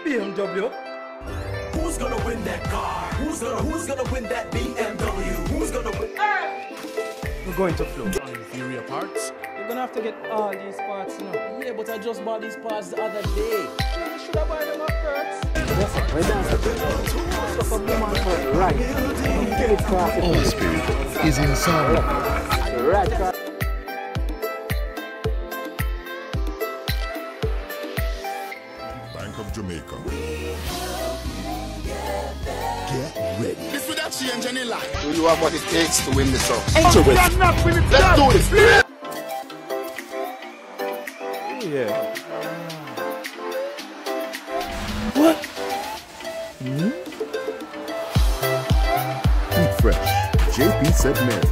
BMW. Who's gonna win that car? Who's gonna win that BMW? Who's gonna win? We're going to flow. Inferior parts. You're gonna have to get all these parts, you know. Yeah, but I just bought these parts the other day. You should have bought them up first. Holy Spirit is inside. Bank of Jamaica. Get ready. This would have changed any life. Do you have what it takes to win this race? Let's do this. Yeah. Eat fresh. JP said men.